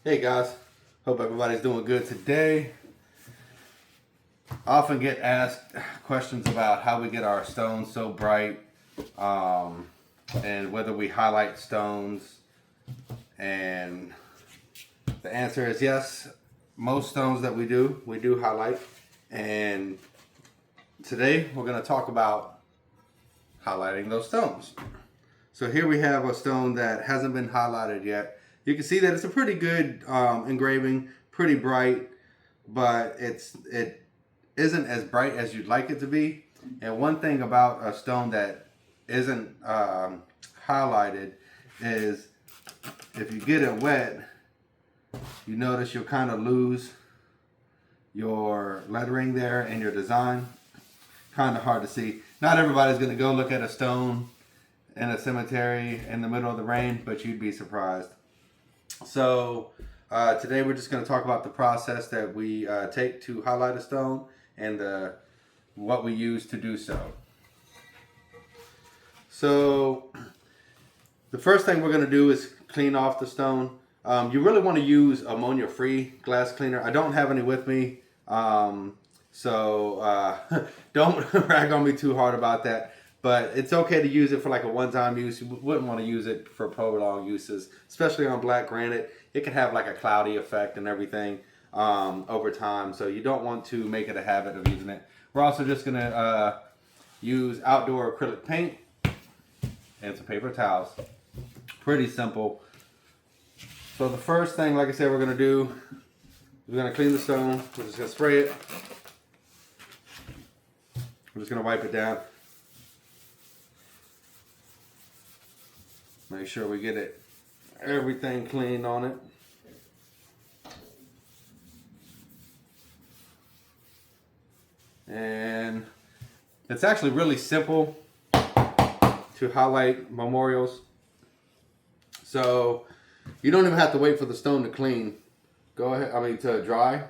Hey guys, hope everybody's doing good today. I often get asked questions about how we get our stones so bright, and whether we highlight stones. And the answer is yes. Most stones that we do highlight. And today we're going to talk about highlighting those stones. So here we have a stone that hasn't been highlighted yet. You can see that it's a pretty good engraving, pretty bright, but it isn't as bright as you'd like it to be. And one thing about a stone that isn't highlighted is if you get it wet, you notice you'll kind of lose your lettering there and your design. Kind of hard to see. Not everybody's going to go look at a stone in a cemetery in the middle of the rain, but you'd be surprised. So today we're just going to talk about the process that we take to highlight a stone and what we use to do so. So the first thing we're going to do is clean off the stone. You really want to use ammonia-free glass cleaner. I don't have any with me, so don't rag on me too hard about that. But it's okay to use it for like a one-time use. You wouldn't want to use it for prolonged uses, especially on black granite. It can have like a cloudy effect and everything over time. So you don't want to make it a habit of using it. We're also just going to use outdoor acrylic paint and some paper towels. Pretty simple. So the first thing, like I said, we're going to do is we're going to clean the stone. We're just going to spray it. We're just going to wipe it down. Make sure we get everything clean on it. And it's actually really simple to highlight memorials. So you don't even have to wait for the stone to to dry.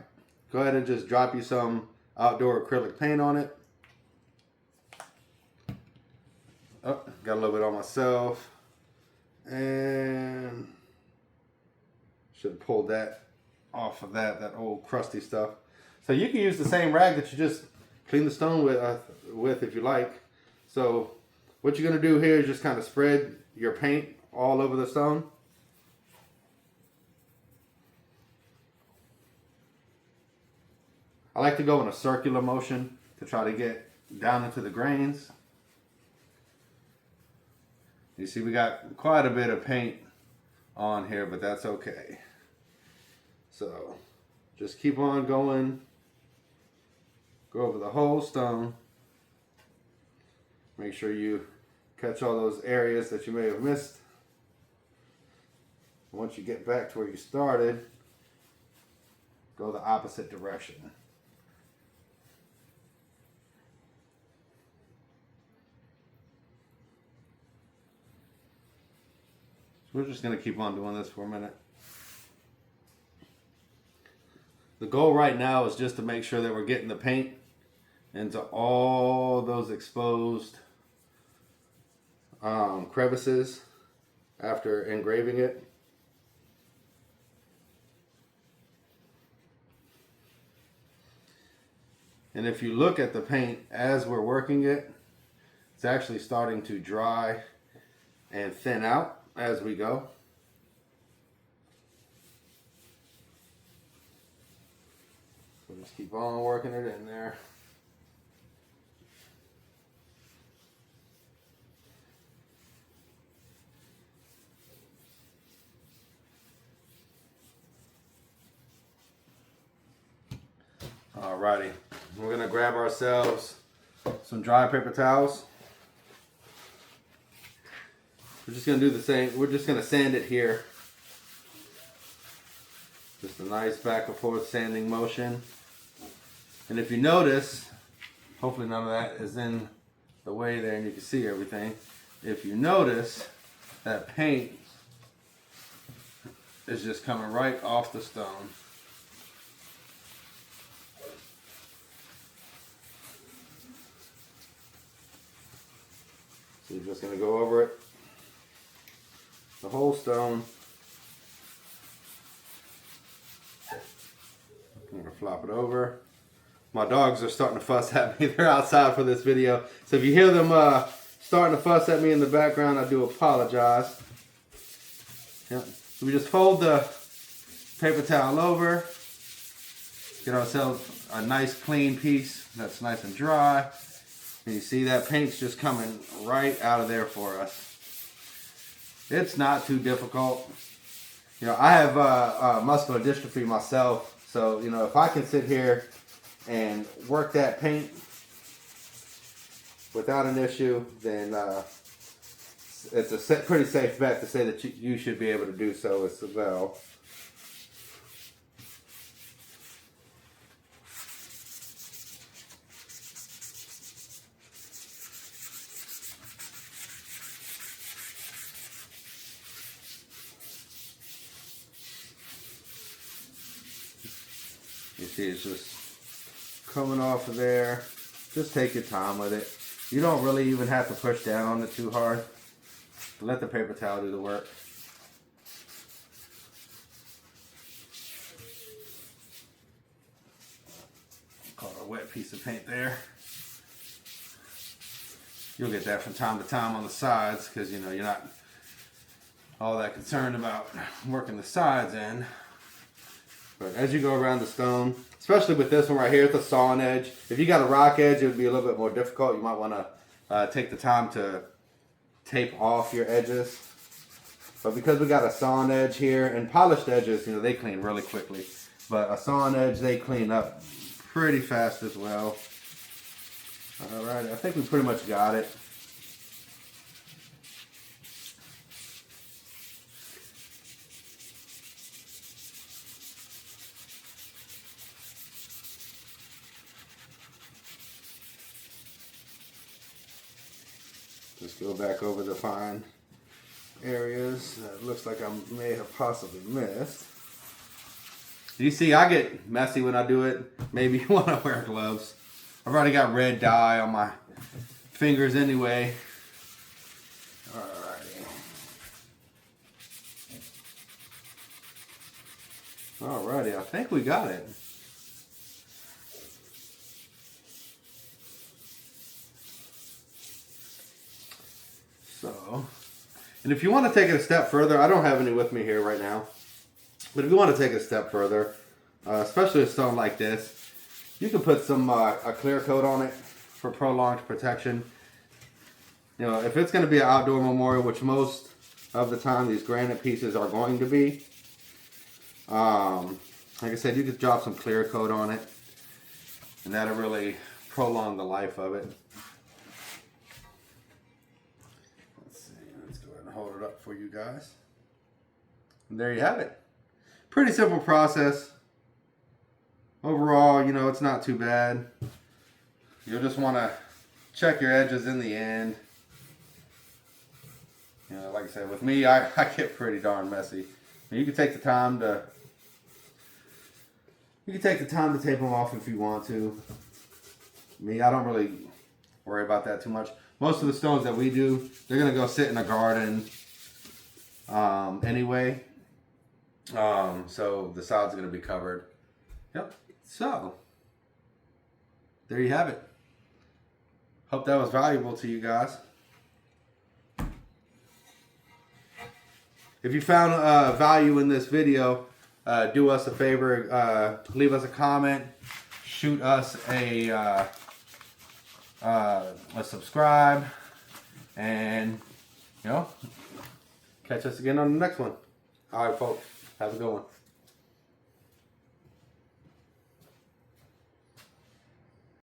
Go ahead and just drop you some outdoor acrylic paint on it. Oh, got a little bit on myself. And should have pulled that off of that old crusty stuff. So you can use the same rag that you just cleaned the stone with if you like. So what you're going to do here is just kind of spread your paint all over the stone. I like to go in a circular motion to try to get down into the grains. You see we got quite a bit of paint on here, but that's okay. So just keep on going. Go over the whole stone. Make sure you catch all those areas that you may have missed. Once you get back to where you started, go the opposite direction. We're just going to keep on doing this for a minute. The goal right now is just to make sure that we're getting the paint into all those exposed crevices after engraving it. And if you look at the paint as we're working it, it's actually starting to dry and thin out as we go. So just keep on working it in there. Alrighty, we're gonna grab ourselves some dry paper towels. We're just going to do the same. We're just going to sand it here. Just a nice back and forth sanding motion. And if you notice, hopefully none of that is in the way there and you can see everything. If you notice, that paint is just coming right off the stone. So you're just going to go over it, the whole stone. flop it over. My dogs are starting to fuss at me. They're outside for this video. So if you hear them starting to fuss at me in the background, I do apologize. Yep. So we just fold the paper towel over. Get ourselves a nice clean piece that's nice and dry. And you see that paint's just coming right out of there for us. It's not too difficult. You know, I have muscular dystrophy myself. So, you know, if I can sit here and work that paint without an issue, then it's a pretty safe bet to say that you should be able to do so as well. You see it's just coming off of there. Just take your time with it. You don't really even have to push down on it too hard. Let the paper towel do the work. Caught a wet piece of paint there. You'll get that from time to time on the sides because, you know, you're not all that concerned about working the sides in. But as you go around the stone, especially with this one right here, it's a sawn edge. If you got a rock edge, it would be a little bit more difficult. You might want to take the time to tape off your edges. But because we got a sawn edge here, and polished edges, you know, they clean really quickly. But a sawn edge, they clean up pretty fast as well. Alright, I think we pretty much got it. Just go back over the fine areas that looks like I may have possibly missed. You see, I get messy when I do it. Maybe you want to wear gloves. I've already got red dye on my fingers anyway. Alrighty, I think we got it. So, and if you want to take it a step further, I don't have any with me here right now, but if you want to take it a step further, especially a stone like this, you can put some a clear coat on it for prolonged protection. You know, if it's going to be an outdoor memorial, which most of the time these granite pieces are going to be, like I said, you could drop some clear coat on it, and that'll really prolong the life of it. Hold it up for you guys. And there you have it. Pretty simple process. Overall, you know, it's not too bad. You'll just want to check your edges in the end. You know, like I said, with me, I get pretty darn messy. You can take the time to tape them off if you want to. Me, I don't really worry about that too much. Most of the stones that we do, they're going to go sit in a garden anyway. So the sides are going to be covered. Yep. So, there you have it. Hope that was valuable to you guys. If you found value in this video, do us a favor. Leave us a comment. Shoot us a subscribe, and you know, catch us again on the next one. All right, folks, have a good one.